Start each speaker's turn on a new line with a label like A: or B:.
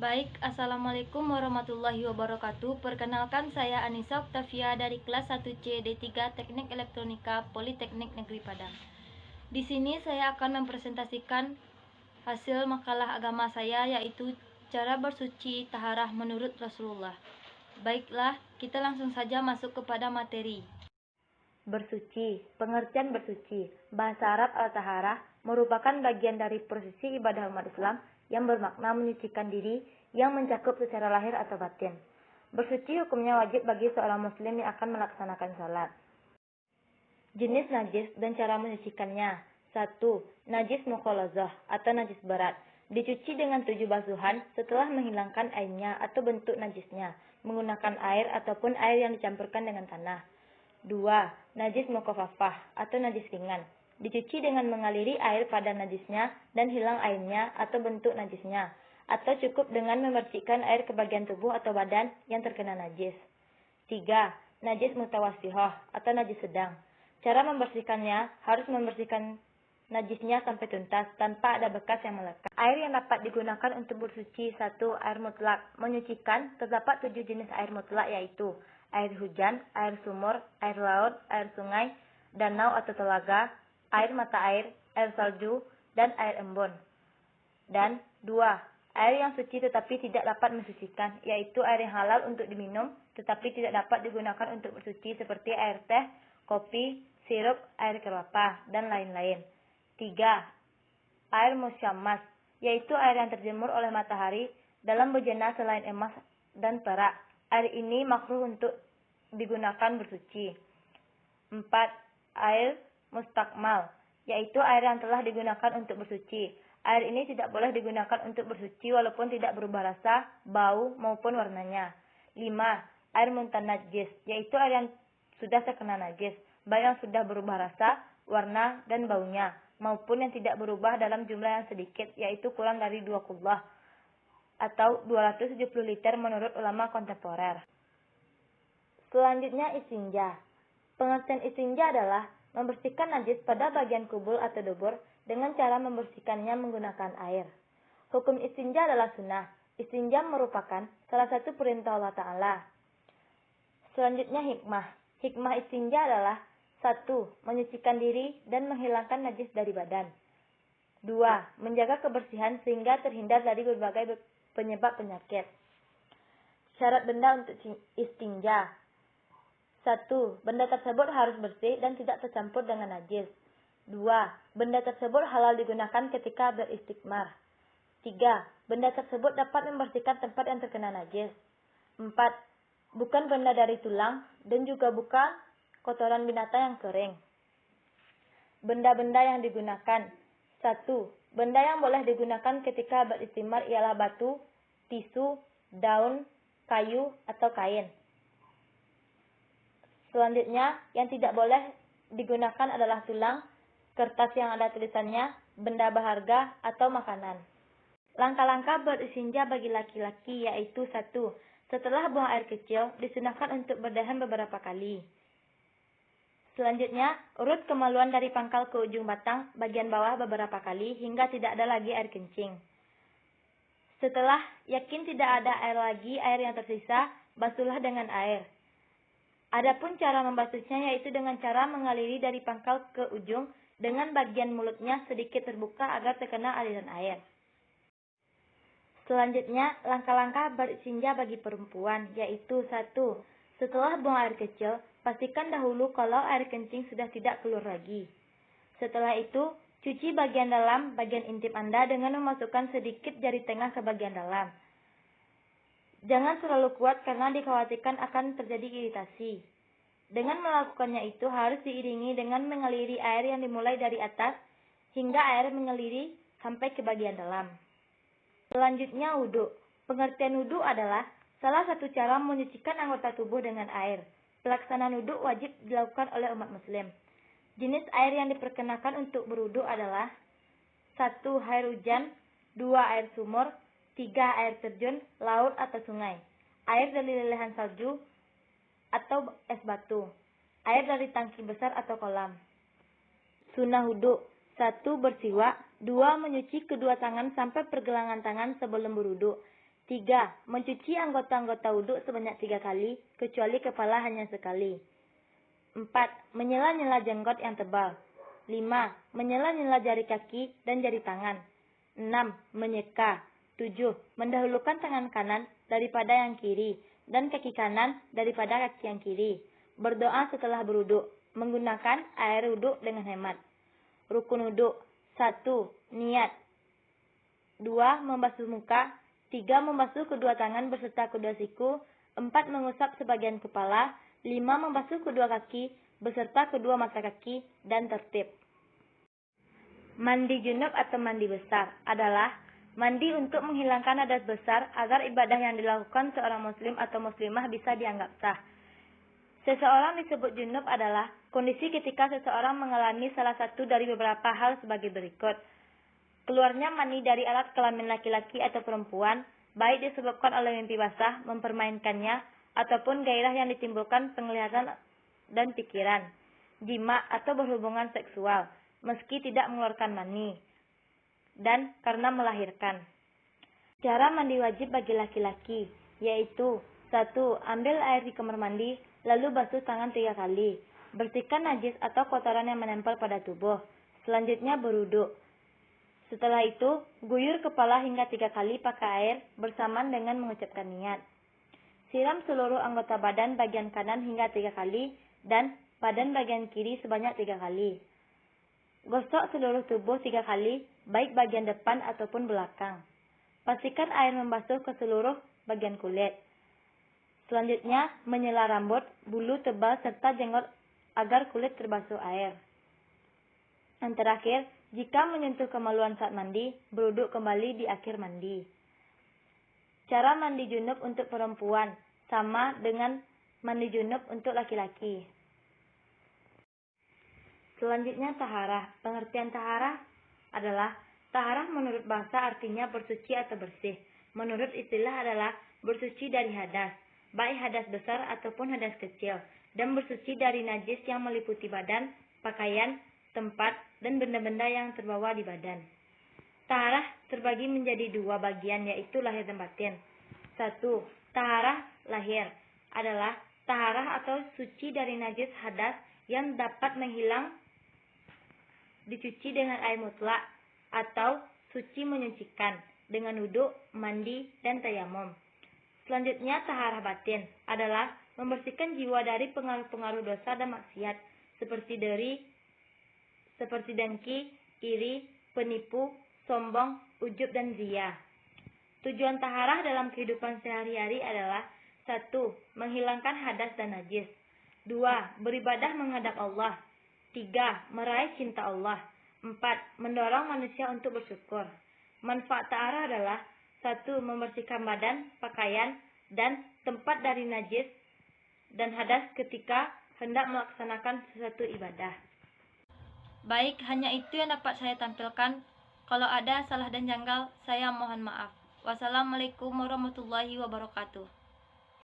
A: Baik, Assalamualaikum warahmatullahi wabarakatuh. Perkenalkan, saya Anissa Oktavia dari kelas 1C D3 Teknik Elektronika Politeknik Negeri Padang. Di sini saya akan mempresentasikan hasil makalah agama saya, yaitu cara bersuci taharah menurut Rasulullah. Baiklah, kita langsung saja masuk kepada materi.
B: Bersuci, pengertian bersuci. Bahasa Arab al-taharah merupakan bagian dari prosesi ibadah umat Islam yang bermakna menyucikan diri yang mencakup secara lahir atau batin. Bersuci hukumnya wajib bagi seorang muslim yang akan melaksanakan salat. Jenis najis dan cara menyucikannya. 1. Najis mukhalazah atau najis berat. Dicuci dengan 7 basuhan setelah menghilangkan airnya atau bentuk najisnya menggunakan air ataupun air yang dicampurkan dengan tanah. 2. Najis mukhafafah atau najis ringan. Dicuci dengan mengaliri air pada najisnya dan hilang airnya atau bentuk najisnya, atau cukup dengan memercikkan air ke bagian tubuh atau badan yang terkena najis. 3. Najis mutawassihah atau najis sedang. Cara membersihkannya harus membersihkan najisnya sampai tuntas tanpa ada bekas yang melekat. Air yang dapat digunakan untuk bersuci. 1. Air mutlak. Menyucikan terdapat 7 jenis air mutlak, yaitu air hujan, air sumur, air laut, air sungai, danau atau telaga, air mata air salju, dan air embun. Dan 2. Air yang suci tetapi tidak dapat mensucikan, yaitu air yang halal untuk diminum tetapi tidak dapat digunakan untuk bersuci seperti air teh, kopi, sirup, air kelapa, dan lain-lain. 3. Air musyammas, yaitu air yang terjemur oleh matahari dalam bejana selain emas dan perak. Air ini makruh untuk digunakan bersuci. 4. Air mustakmal, yaitu air yang telah digunakan untuk bersuci. Air ini tidak boleh digunakan untuk bersuci walaupun tidak berubah rasa, bau, maupun warnanya. 5. Air muntanajis, yaitu air yang sudah terkena najis, baik yang sudah berubah rasa, warna, dan baunya, maupun yang tidak berubah dalam jumlah yang sedikit, yaitu kurang dari 2 kublah atau 270 liter menurut ulama kontemporer. Selanjutnya istinja. Pengertian istinja adalah membersihkan najis pada bagian kubul atau dubur dengan cara membersihkannya menggunakan air. Hukum istinja adalah sunnah. Istinja merupakan salah satu perintah Allah Ta'ala. Selanjutnya hikmah. Hikmah istinja adalah 1. Menyucikan diri dan menghilangkan najis dari badan. 2. Menjaga kebersihan sehingga terhindar dari berbagai penyebab penyakit. Syarat benda untuk istinja. 1. Benda tersebut harus bersih dan tidak tercampur dengan najis. 2. Benda tersebut halal digunakan ketika beristikmar. 3. Benda tersebut dapat membersihkan tempat yang terkena najis. 4. Bukan benda dari tulang dan juga bukan kotoran binatang yang kering. Benda-benda yang digunakan. 1. Benda yang boleh digunakan ketika beristikmar ialah batu, tisu, daun, kayu, atau kain. Selanjutnya, yang tidak boleh digunakan adalah tulang, kertas yang ada tulisannya, benda berharga, atau makanan. Langkah-langkah beristinja bagi laki-laki yaitu 1. Setelah buang air kecil, disunahkan untuk berdaham beberapa kali. Selanjutnya, urut kemaluan dari pangkal ke ujung batang bagian bawah beberapa kali hingga tidak ada lagi air kencing. Setelah yakin tidak ada air lagi, air yang tersisa, basuhlah dengan air. Adapun cara membasuhnya yaitu dengan cara mengaliri dari pangkal ke ujung dengan bagian mulutnya sedikit terbuka agar terkena aliran air. Selanjutnya, langkah-langkah beristinja bagi perempuan yaitu 1. Setelah buang air kecil, pastikan dahulu kalau air kencing sudah tidak keluar lagi. Setelah itu, cuci bagian dalam, bagian intim Anda dengan memasukkan sedikit jari tengah ke bagian dalam. Jangan terlalu kuat karena dikhawatirkan akan terjadi iritasi. Dengan melakukannya itu harus diiringi dengan mengaliri air yang dimulai dari atas hingga air mengaliri sampai ke bagian dalam. Selanjutnya wudhu. Pengertian wudhu adalah salah satu cara menyucikan anggota tubuh dengan air. Pelaksanaan wudhu wajib dilakukan oleh umat muslim. Jenis air yang diperkenakan untuk berwudhu adalah 1. Air hujan, 2. Air sumur, 3. Air terjun, laut atau sungai, air dari lelehan salju atau es batu, air dari tangki besar atau kolam. Sunnah wudhu. 1. Bersiwak. 2. Menyuci kedua tangan sampai pergelangan tangan sebelum berwudhu. 3. Mencuci anggota-anggota wudhu sebanyak 3 kali, kecuali kepala hanya sekali. 4. Menyela-nyela jenggot yang tebal. 5. Menyela-nyela jari kaki dan jari tangan. 6. Menyeka. 7. Mendahulukan tangan kanan daripada yang kiri dan kaki kanan daripada kaki yang kiri. Berdoa setelah berwudhu, menggunakan air wudhu dengan hemat. Rukun wudhu. 1. Niat. 2. Membasuh muka. 3. Membasuh kedua tangan beserta kedua siku. 4. Mengusap sebagian kepala. 5. Membasuh kedua kaki beserta kedua mata kaki dan tertib. Mandi junub atau mandi besar adalah mandi untuk menghilangkan hadas besar agar ibadah yang dilakukan seorang muslim atau muslimah bisa dianggap sah. Seseorang disebut junub adalah kondisi ketika seseorang mengalami salah satu dari beberapa hal sebagai berikut. Keluarnya mani dari alat kelamin laki-laki atau perempuan, baik disebabkan oleh mimpi basah, mempermainkannya, ataupun gairah yang ditimbulkan penglihatan dan pikiran, jima atau berhubungan seksual, meski tidak mengeluarkan mani, dan karena melahirkan. Cara mandi wajib bagi laki-laki, yaitu 1. Ambil air di kamar mandi, lalu basuh tangan 3 kali. Bersihkan najis atau kotoran yang menempel pada tubuh. Selanjutnya berwudhu. Setelah itu, guyur kepala hingga 3 kali pakai air bersamaan dengan mengucapkan niat. Siram seluruh anggota badan bagian kanan hingga 3 kali dan badan bagian kiri sebanyak 3 kali. Gosok seluruh tubuh 3 kali, baik bagian depan ataupun belakang. Pastikan air membasuh ke seluruh bagian kulit. Selanjutnya, menyela rambut, bulu tebal serta jenggot agar kulit terbasuh air. Yang terakhir, jika menyentuh kemaluan saat mandi, berwudhu kembali di akhir mandi. Cara mandi junub untuk perempuan sama dengan mandi junub untuk laki-laki. Selanjutnya taharah. Pengertian taharah adalah taharah menurut bahasa artinya bersuci atau bersih. Menurut istilah adalah bersuci dari hadas, baik hadas besar ataupun hadas kecil, dan bersuci dari najis yang meliputi badan, pakaian, tempat, dan benda-benda yang terbawa di badan. Taharah terbagi menjadi 2 bagian, yaitu lahir dan batin. 1. Taharah lahir adalah taharah atau suci dari najis hadas yang dapat menghilang dicuci dengan air mutlak, atau suci menyucikan dengan wudhu, mandi, dan tayamum. Selanjutnya taharah batin adalah membersihkan jiwa dari pengaruh-pengaruh dosa dan maksiat seperti dengki, iri, penipu, sombong, ujub, dan riya. Tujuan taharah dalam kehidupan sehari-hari adalah 1. Menghilangkan hadas dan najis. 2. Beribadah menghadap Allah. 3. Meraih cinta Allah. 4. Mendorong manusia untuk bersyukur. Manfaat taharah adalah 1. Membersihkan badan, pakaian, dan tempat dari najis dan hadas ketika hendak melaksanakan sesuatu ibadah.
A: Baik, hanya itu yang dapat saya tampilkan. Kalau ada salah dan janggal, saya mohon maaf. Wassalamualaikum warahmatullahi wabarakatuh.